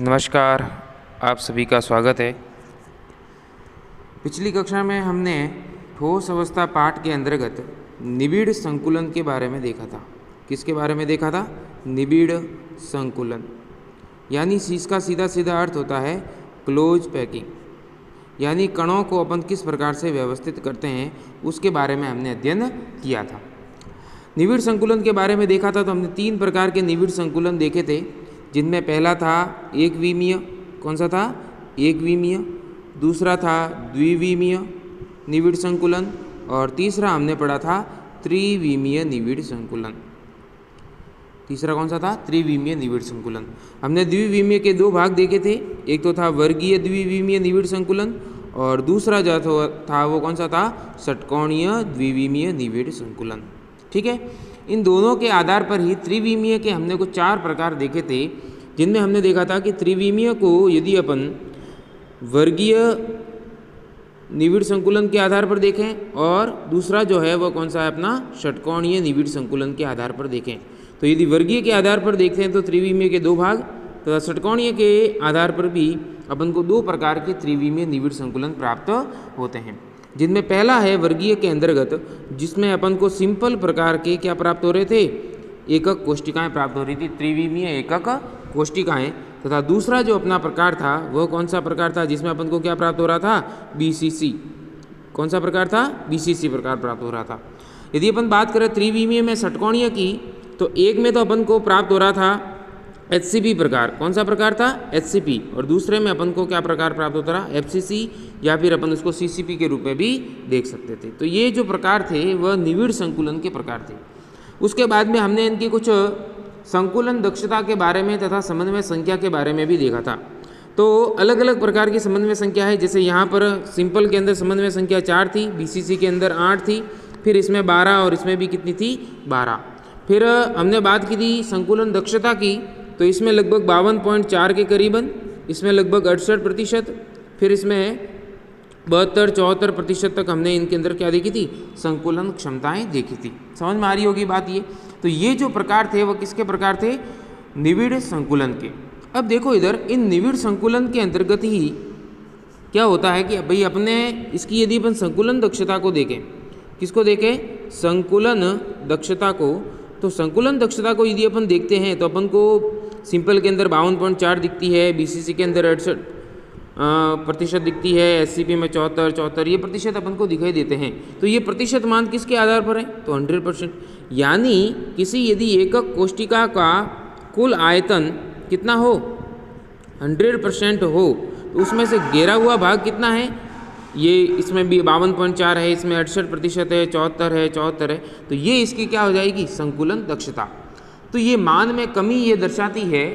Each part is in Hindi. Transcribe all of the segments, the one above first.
नमस्कार, आप सभी का स्वागत है। पिछली कक्षा में हमने ठोस अवस्था पाठ के अंतर्गत निबिड़ संकुलन के बारे में देखा था। किसके बारे में देखा था? निबिड़ संकुलन, यानी इसका सीधा सीधा अर्थ होता है क्लोज पैकिंग, यानी कणों को अपन किस प्रकार से व्यवस्थित करते हैं उसके बारे में हमने अध्ययन किया था। निबिड़ संकुलन के बारे में देखा था तो हमने 3 प्रकार के निबिड़ संकुलन देखे थे, जिनमें पहला था एकविमीय। कौन सा था? एकविमीय। दूसरा था द्विविमीय निबिड़ संकुलन और तीसरा हमने पढ़ा था त्रिविमीय निबिड़ संकुलन। तीसरा कौन सा था? त्रिविमीय निबिड़ संकुलन। हमने द्विविमीय के 2 भाग देखे थे, एक तो था वर्गीय द्विविमीय निबिड़ संकुलन और दूसरा जो था वो कौन सा था? षटकोणीय द्विविमीय निबिड़ संकुलन। ठीक है, इन दोनों के आधार पर ही त्रिविमीय के हमने कुछ 4 प्रकार देखे थे, जिनमें हमने देखा था कि त्रिविमीय को यदि अपन वर्गीय निबिड़ संकुलन के आधार पर देखें और दूसरा जो है वह कौन सा है अपना षटकोणीय निबिड़ संकुलन के आधार पर देखें, तो यदि वर्गीय के आधार पर देखते हैं तो त्रिविमीय के 2 भाग तथा षटकोणीय के आधार पर भी अपन को 2 प्रकार के त्रिविमीय निबिड़ संकुलन प्राप्त होते हैं, जिनमें पहला है वर्गीय के अंतर्गत, जिसमें अपन को सिंपल प्रकार के क्या प्राप्त हो रहे थे? एकक कोष्टिकाएं प्राप्त हो रही थी, त्रिविमीय एकक कोष्टिकाएं। तथा दूसरा जो अपना प्रकार था वह कौन सा प्रकार था? जिसमें अपन को क्या प्राप्त हो रहा था? बीसीसी। कौन सा प्रकार था? बीसीसी प्रकार प्राप्त हो रहा था। यदि अपन बात करें त्रिविमीय में षटकोणीय की, तो एक में तो अपन को प्राप्त हो रहा था एचसीपी प्रकार। कौन सा प्रकार था? एचसीपी। और दूसरे में अपन को क्या प्रकार प्राप्त होता रहा? एफसीसी, या फिर अपन उसको सीसीपी के रूप में भी देख सकते थे। तो ये जो प्रकार थे वह निबिड़ संकुलन के प्रकार थे। उसके बाद में हमने इनकी कुछ संकुलन दक्षता के बारे में तथा समन्वय संख्या के बारे में भी देखा था। तो अलग अलग प्रकार की समन्वय संख्या है, जैसे यहाँ पर सिंपल के अंदर समन्वय संख्या 4 थी, बीसीसी के अंदर 8 थी, फिर इसमें 12 और इसमें भी कितनी थी? 12। फिर हमने बात की थी संकुलन दक्षता की, तो इसमें लगभग 52.4 के करीबन, इसमें लगभग 68%, फिर इसमें 72-74% तक हमने इनके अंदर क्या देखी थी? संकुलन क्षमताएं देखी थी। समझ में आ रही होगी बात ये। तो ये जो प्रकार थे वो किसके प्रकार थे? निबिड़ संकुलन के। अब देखो इधर, इन निबिड़ संकुलन के अंतर्गत ही क्या होता है कि भाई अपने इसकी यदि अपन संकुलन दक्षता को देखें, किसको देखें? संकुलन दक्षता को। तो संकुलन दक्षता को यदि अपन देखते हैं तो अपन को सिंपल के अंदर 52.4 दिखती है, बीसीसी के अंदर 68% दिखती है, एससीपी में 74 ये प्रतिशत अपन को दिखाई देते हैं। तो ये प्रतिशत मान किसके आधार पर है? तो 100%। यानी किसी यदि एकक कोष्टिका का कुल आयतन कितना हो? 100% हो, तो उसमें से घेरा हुआ भाग कितना है? ये इसमें भी 52.4 है, इसमें 68% है, 74 है, तो ये इसकी क्या हो जाएगी? संकुलन दक्षता। तो ये मान में कमी ये दर्शाती है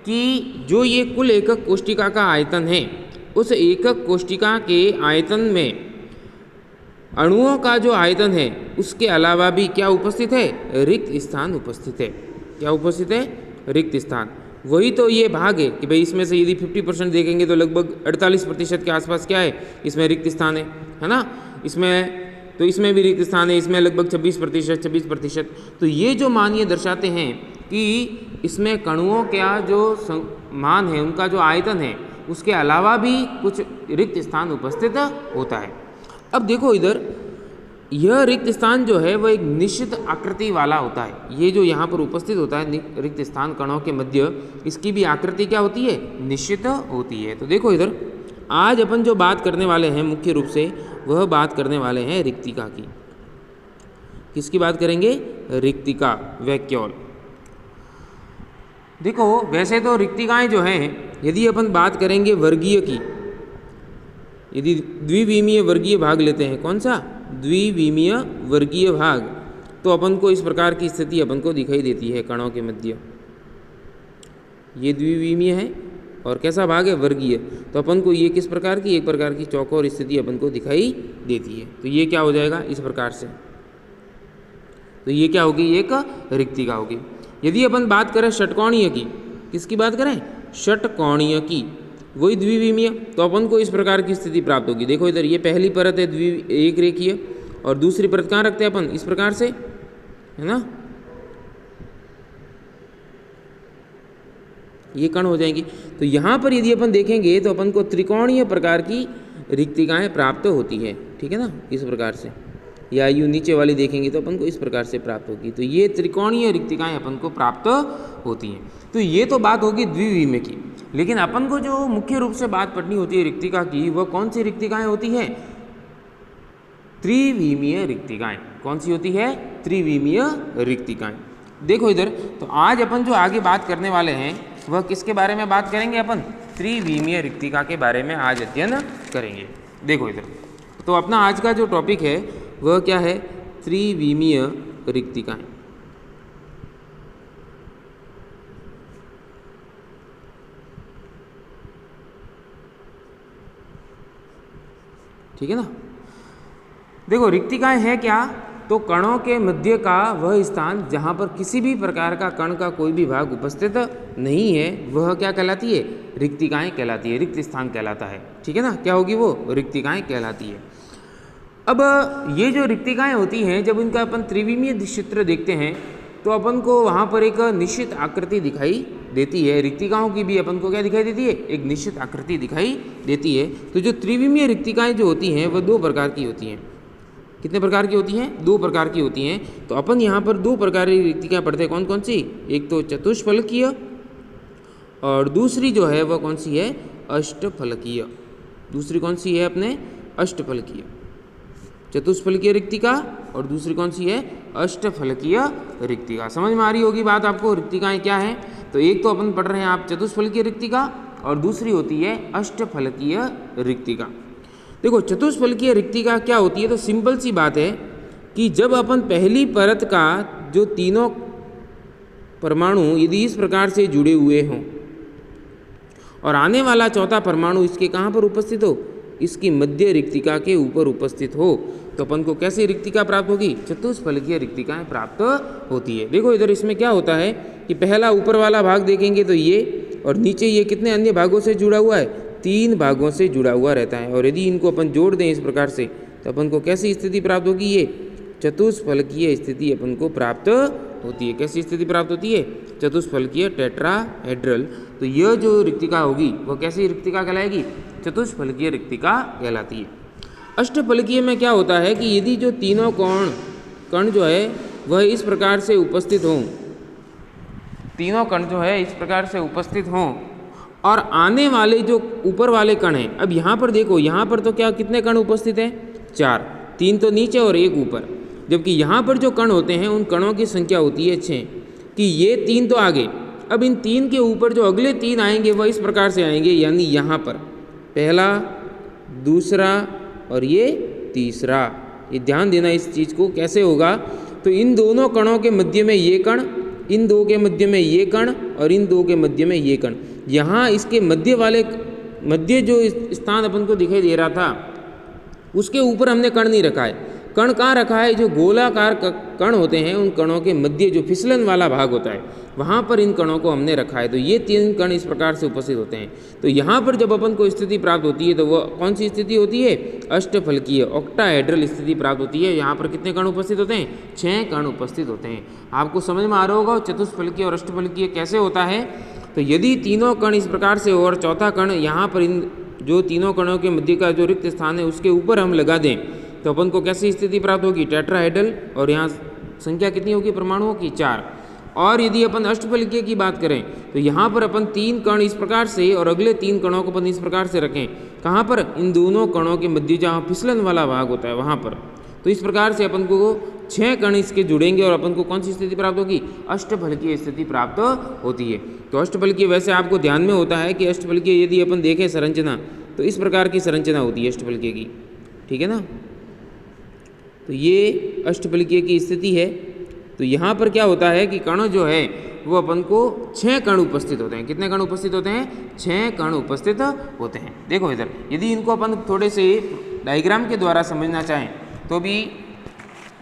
कि जो ये कुल एकक कोष्टिका का आयतन है, उस एकक कोष्टिका के आयतन में अणुओं का जो आयतन है उसके अलावा भी क्या उपस्थित है? रिक्त स्थान उपस्थित है। क्या उपस्थित है? रिक्त स्थान। वही तो ये भाग है कि भाई इसमें से यदि 50% देखेंगे तो लगभग 48% के आसपास क्या है? इसमें रिक्त स्थान है ना? इसमें तो इसमें भी रिक्त स्थान है, इसमें लगभग 26%। तो ये जो मान ये दर्शाते हैं कि इसमें कणुओं का जो मान है, उनका जो आयतन है, उसके अलावा भी कुछ रिक्त स्थान उपस्थित होता है। अब देखो इधर, यह रिक्त स्थान जो है वह एक निश्चित आकृति वाला होता है। ये जो यहाँ पर उपस्थित होता है रिक्त स्थान कणों के मध्य, इसकी भी आकृति क्या होती है? निश्चित होती है। तो देखो इधर, आज अपन जो बात करने वाले हैं मुख्य रूप से, वह बात करने वाले हैं रिक्तिका की। किसकी बात करेंगे? रिक्तिका, वैक्यूल। देखो वैसे तो रिक्तिकाएं जो हैं, यदि अपन बात करेंगे वर्गीय की, यदि द्विविमीय वर्गीय भाग लेते हैं, कौन सा? द्विविमीय वर्गीय भाग, तो अपन को इस प्रकार की स्थिति अपन को दिखाई देती है कणों के मध्य। ये द्विविमीय है और कैसा भाग है? वर्गीय। तो अपन को ये किस प्रकार की? एक प्रकार की चौकोर स्थिति अपन को दिखाई देती है। तो ये क्या हो जाएगा? इस प्रकार से। तो ये क्या होगी? एक रिक्तिका होगी। यदि अपन बात करें षटकोणीय की, किसकी बात करें? षटकोणीय की, वही द्विविमीय, तो अपन को इस प्रकार की स्थिति प्राप्त होगी। देखो इधर, ये पहली परत है एक रेखीय, और दूसरी परत कहाँ रखते हैं अपन? इस प्रकार से, है ना? ये कण हो जाएंगी। तो यहाँ पर यदि अपन देखेंगे तो अपन को त्रिकोणीय प्रकार की रिक्तिकाएँ प्राप्त होती है, ठीक है ना, इस प्रकार से, या यूँ नीचे वाली देखेंगे तो अपन को इस प्रकार से प्राप्त होगी। तो ये त्रिकोणीय रिक्तिकाएँ अपन को प्राप्त होती हैं। तो ये तो बात होगी द्विविमीय की, लेकिन अपन को जो मुख्य रूप से बात पढ़नी होती है रिक्तिका की, वह कौन सी रिक्तिकाएँ होती हैं? त्रिविमीय रिक्तिकाएँ। कौन सी होती है? त्रिविमीय रिक्तिकाएँ। देखो इधर, तो आज अपन जो आगे बात करने वाले हैं वह किसके बारे में बात करेंगे? अपन त्रिविमीय रिक्तिका के बारे में आज अध्ययन करेंगे। देखो इधर, तो अपना आज का जो टॉपिक है वह क्या है? त्रिविमीय रिक्तिकाएँ। ठीक है ना। देखो रिक्तिकाएँ हैं क्या? तो कणों के मध्य का वह स्थान जहाँ पर किसी भी प्रकार का कण का कोई भी भाग उपस्थित नहीं है, वह क्या कहलाती है? रिक्तिकाएँ कहलाती है, रिक्त स्थान कहलाता है। ठीक है ना, क्या होगी वो? रिक्तिकाएँ कहलाती है। अब ये जो रिक्तिकाएँ होती हैं, जब इनका अपन त्रिविमीय चित्र देखते हैं तो अपन को वहाँ पर एक निश्चित आकृति दिखाई देती है। रिक्तिकाओं की भी अपन को क्या दिखाई देती है? एक निश्चित आकृति दिखाई देती है। तो जो त्रिविमीय रिक्तिकाएँ जो होती हैं वह दो प्रकार की होती हैं। कितने प्रकार की होती हैं? दो प्रकार की होती हैं। तो अपन यहाँ पर दो प्रकार की रिक्तिकाएँ पढ़ते हैं। कौन कौन सी? एक तो चतुष्फलकीय और दूसरी जो है वह कौन सी है? अष्टफलकीय। दूसरी कौन सी है अपने? अष्टफलकीय। चतुष्फलकीय रिक्तिका और दूसरी कौन सी है? अष्टफलकीय रिक्तिका। समझ में आ रही होगी बात आपको, रिक्तिकाएँ क्या हैं? तो एक तो अपन पढ़ रहे हैं आप चतुष्फलकीय रिक्तिका और दूसरी होती है अष्टफलकीय रिक्तिका। देखो चतुष्फलकीय रिक्तिका क्या होती है? तो सिंपल सी बात है कि जब अपन पहली परत का जो तीनों परमाणु यदि इस प्रकार से जुड़े हुए हों और आने वाला चौथा परमाणु इसके कहाँ पर उपस्थित हो? इसकी मध्य रिक्तिका के ऊपर उपस्थित हो, तो अपन को कैसी रिक्तिका प्राप्त होगी? चतुष्फलकीय रिक्तिकाएँ प्राप्त होती है। देखो इधर इसमें क्या होता है कि पहला ऊपर वाला भाग देखेंगे तो ये, और नीचे ये कितने अन्य भागों से जुड़ा हुआ है? 3 भागों से जुड़ा हुआ रहता है। और यदि इनको अपन जोड़ दें इस प्रकार से तो अपन को कैसी स्थिति प्राप्त होगी? ये चतुष्फलकीय स्थिति अपन को प्राप्त होती है। कैसी स्थिति प्राप्त होती है? चतुष्फलकीय टेट्राहेड्रल। तो यह जो रिक्तिका होगी वह कैसी रिक्तिका कहलाएगी? चतुष्फलकीय रिक्तिका कहलाती है। अष्टफलकीय में क्या होता है कि यदि जो तीनों कण जो है वह इस प्रकार से उपस्थित हों, तीनों कण जो है इस प्रकार से उपस्थित हों और आने वाले जो ऊपर वाले कण हैं, अब यहाँ पर देखो, यहाँ पर तो क्या कितने कण उपस्थित हैं? 4, 3 तो नीचे और 1 ऊपर। जबकि यहाँ पर जो कण होते हैं उन कणों की संख्या होती है 6, कि ये 3 तो आगे, अब इन 3 के ऊपर जो अगले 3 आएंगे वह इस प्रकार से आएंगे, यानी यहाँ पर पहला, दूसरा और ये तीसरा। ये ध्यान देना इस चीज़ को। कैसे होगा? तो इन दोनों कणों के मध्य में ये कण, इन दो के मध्य में ये कण और इन दो के मध्य में ये कण। यहाँ इसके मध्य जो स्थान अपन को दिखाई दे रहा था उसके ऊपर हमने कण नहीं रखा है। कण कहाँ रखा है? जो गोलाकार कण होते हैं उन कणों के मध्य जो फिसलन वाला भाग होता है वहाँ पर इन कणों को हमने रखा है। तो ये 3 कण इस प्रकार से उपस्थित होते हैं। तो यहाँ पर जब अपन को स्थिति प्राप्त होती है तो वह कौन सी स्थिति होती है? अष्टफलकीय ऑक्टाहेड्रल स्थिति प्राप्त होती है। यहाँ पर कितने कण उपस्थित होते हैं? 6 कण उपस्थित होते हैं। आपको समझ में आ रहा होगा चतुष्फलकीय और अष्टफलकीय कैसे होता है। तो यदि तीनों कण इस प्रकार से और चौथा कण यहाँ पर इन जो तीनों कणों के मध्य का जो रिक्त स्थान है उसके ऊपर हम लगा दें तो अपन को कैसी स्थिति प्राप्त होगी? टेट्राहेड्रल। और यहाँ संख्या कितनी होगी परमाणुओं की? 4। और यदि अपन अष्टफलकीय की बात करें तो यहाँ पर अपन 3 कण इस प्रकार से और अगले 3 कणों को अपन इस प्रकार से रखें। कहाँ पर? इन दोनों कणों के मध्य जहाँ फिसलन वाला भाग होता है वहाँ पर। तो इस प्रकार से अपन को 6 कण इसके जुड़ेंगे और अपन को कौन सी स्थिति प्राप्त होगी? अष्टफलकीय स्थिति प्राप्त होती है। तो अष्टफलकीय वैसे आपको ध्यान में होता है कि अष्टफलकीय यदि अपन देखें संरचना तो इस प्रकार की संरचना होती है अष्टफलकीय की। ठीक है ना। तो ये अष्टफलकीय की स्थिति है। तो यहाँ पर क्या होता है कि कण जो है वो अपन को 6 कण उपस्थित होते हैं। कितने कण उपस्थित होते हैं? 6 कण उपस्थित होते हैं। देखो इधर, यदि इनको अपन थोड़े से डायग्राम के द्वारा समझना चाहें तो भी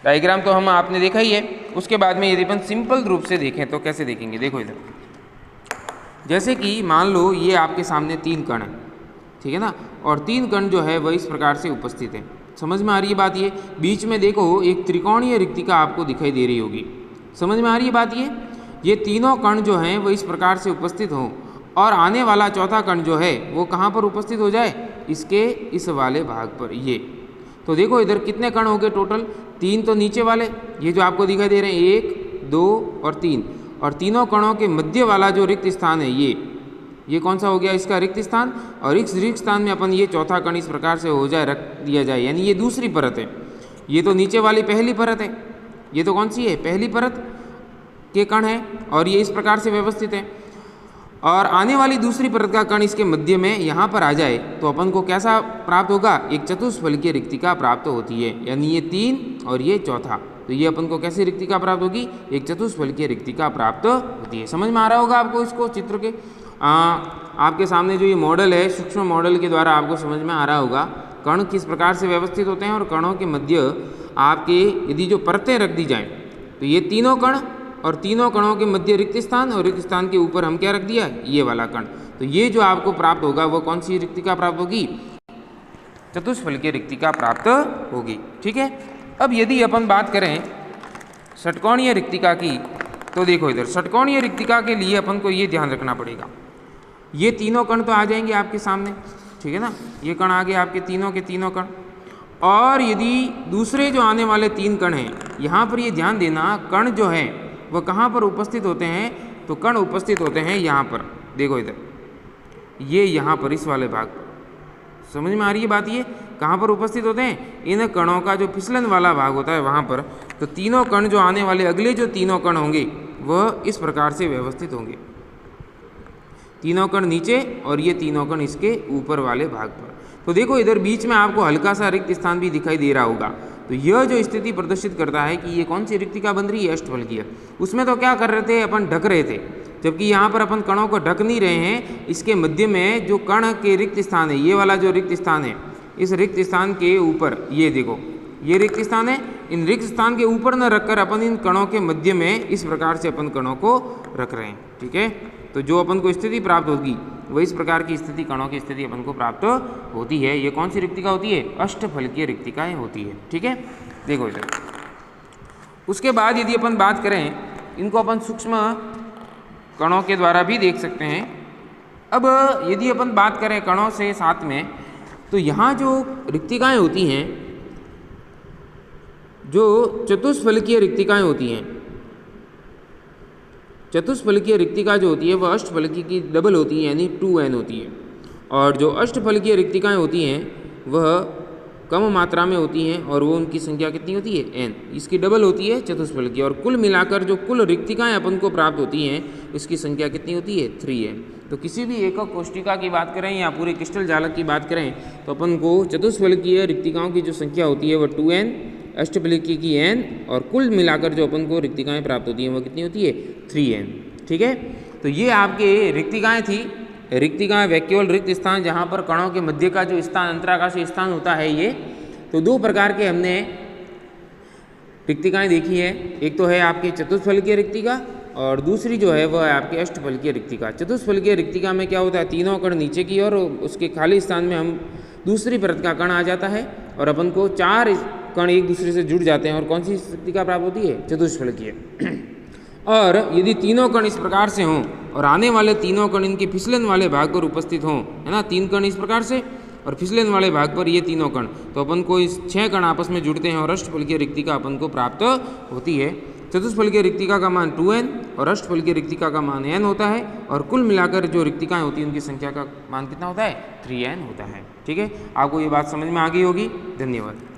डायग्राम तो हम आपने देखा ही है। उसके बाद में यदि अपन सिंपल रूप से देखें तो कैसे देखेंगे? देखो इधर, जैसे कि मान लो ये आपके सामने 3 कण हैं, ठीक है ना, और 3 कण जो है वह इस प्रकार से उपस्थित हैं। समझ में आ रही है बात? ये बीच में देखो एक त्रिकोणीय रिक्तिका आपको दिखाई दे रही होगी। समझ में आ रही है बात? ये तीनों कण जो हैं वो इस प्रकार से उपस्थित हों और आने वाला चौथा कण जो है वो कहाँ पर उपस्थित हो जाए, इसके इस वाले भाग पर। ये तो देखो इधर कितने कण हो गए टोटल, 3 तो नीचे वाले ये जो आपको दिखाई दे रहे हैं 1 2 और 3, और तीनों कणों के मध्य वाला जो रिक्त स्थान है ये कौन सा हो गया, इसका रिक्त स्थान। और इस रिक्त स्थान में अपन ये चौथा कण इस प्रकार से हो जाए, रख दिया जाए, यानी ये दूसरी परत है। ये तो नीचे वाली पहली परत है, ये तो कौन सी है, पहली परत के कण है, और ये इस प्रकार से व्यवस्थित है। और आने वाली दूसरी परत का कण इसके मध्य में यहाँ पर आ जाए तो अपन को कैसा प्राप्त होगा, एक चतुष्फलकीय रिक्तिका प्राप्त होती है, यानी ये 3 और ये चौथा। तो ये अपन को कैसी रिक्तिका प्राप्त होगी, एक चतुष्फलकीय रिक्तिका प्राप्त होती है। समझ में आ रहा होगा आपको इसको चित्र के। आपके सामने जो ये मॉडल है, सूक्ष्म मॉडल के द्वारा आपको समझ में आ रहा होगा कण किस प्रकार से व्यवस्थित होते हैं, और कणों के मध्य आपके यदि जो परतें रख दी जाएं तो ये तीनों कण और तीनों कणों के मध्य रिक्त स्थान, और रिक्त स्थान के ऊपर हम क्या रख दिया, ये वाला कण। तो ये जो आपको प्राप्त होगा वो कौन सी रिक्तिका प्राप्त होगी, चतुष्फलकीय रिक्तिका प्राप्त होगी। ठीक है। अब यदि अपन बात करें षटकोणीय रिक्तिका की, तो देखो इधर षटकोणीय रिक्तिका के लिए अपन को ये ध्यान रखना पड़ेगा, ये तीनों कण तो आ जाएंगे आपके सामने, ठीक है ना, ये कण आ गए आपके तीनों के तीनों कण। और यदि दूसरे जो आने वाले 3 कण हैं, यहाँ पर ये ध्यान देना कण जो है वो कहाँ पर उपस्थित होते हैं, तो कण उपस्थित होते हैं यहाँ पर। देखो इधर ये यहाँ पर इस वाले भाग पर, समझ में आ रही है बात, ये कहाँ पर उपस्थित होते हैं, इन कणों का जो फिसलन वाला भाग होता है वहाँ पर। तो तीनों कण जो आने वाले अगले जो तीनों कण होंगे वह इस प्रकार से व्यवस्थित होंगे, तीनों कण नीचे और ये तीनों कण इसके ऊपर वाले भाग पर। तो देखो इधर बीच में आपको हल्का सा रिक्त स्थान भी दिखाई दे रहा होगा। तो यह जो स्थिति प्रदर्शित करता है कि ये कौन सी रिक्तिका बन रही है, अष्टफलकीय। उसमें तो क्या कर रहे थे अपन, ढक रहे थे, जबकि यहाँ पर अपन कणों को ढक नहीं रहे हैं। इसके मध्य में जो कण के रिक्त स्थान है, ये वाला जो रिक्त स्थान है, इस रिक्त स्थान के ऊपर ये देखो ये रिक्त स्थान है, इन रिक्त स्थान के ऊपर न रखकर अपन इन कणों के मध्य में इस प्रकार से अपन कणों को रख रहे हैं। ठीक है। तो जो अपन को स्थिति प्राप्त होगी वो इस प्रकार की स्थिति, कणों की स्थिति अपन को प्राप्त होती है। ये कौन सी रिक्तिका होती है, अष्टफलकीय रिक्तिकाएं होती है। ठीक है। देखो इधर उसके बाद यदि अपन बात करें, इनको अपन सूक्ष्म कणों के द्वारा भी देख सकते हैं। अब यदि अपन बात करें कणों से साथ में, तो यहाँ जो रिक्तिकाएं होती हैं, जो चतुष्फलकीय रिक्तिकाएं होती हैं, चतुष्फलकीय रिक्तिका जो होती है वह अष्टफलकीय की डबल होती है, यानी 2n होती है। और जो अष्टफलकीय रिक्तिकाएं होती हैं वह कम मात्रा में होती हैं, और वो उनकी संख्या कितनी होती है, n, इसकी डबल होती है चतुष्फलकीय। और कुल मिलाकर जो कुल रिक्तिकाएं अपन को प्राप्त होती हैं इसकी संख्या कितनी होती है, 3n। तो किसी भी एकक कोष्टिका की बात करें या पूरे क्रिस्टल जालक की बात करें तो अपन को चतुष्फलकीय रिक्तिकाओं की जो संख्या होती है वह 2n, अष्टफलकीय की n, और कुल मिलाकर जो अपन को रिक्तिकाएं प्राप्त होती हैं वह कितनी होती है, 3n। ठीक है। तो ये आपके रिक्तिकाएं थी। रिक्तिकाएं वैक्यूल रिक्त स्थान, जहाँ पर कणों के मध्य का जो स्थान अंतराकाशीय स्थान होता है ये। तो 2 प्रकार के हमने रिक्तिकाएं देखी है, एक तो है आपकी चतुष्फलकीय रिक्तिका और दूसरी जो है वह है आपकी अष्टफलकीय रिक्तिका। चतुष्फलकीय रिक्तिका में क्या होता है, तीनों कण नीचे की और उसके खाली स्थान में हम दूसरी परत का कण आ जाता है, और अपन को 4 कण एक दूसरे से जुड़ जाते हैं, और कौन सी रिक्तिका प्राप्त होती है, चतुष्फलकीय। और यदि तीनों कण इस प्रकार से हों और आने वाले तीनों कण इनके फिसलन वाले भाग पर उपस्थित हों, है ना, 3 कण इस प्रकार से और फिसलन वाले भाग पर ये तीनों कण, तो अपन को इस 6 कण आपस में जुड़ते हैं और अष्टफलकीय रिक्तिका अपन को प्राप्त होती है। चतुष्फलकीय रिक्तिका का मान 2n और अष्टफलकीय रिक्तिका का मान n होता है, और कुल मिलाकर जो रिक्तिकाएं होती हैं उनकी संख्या का मान कितना होता है, 3n होता है। ठीक है। आपको ये बात समझ में आ गई होगी। धन्यवाद।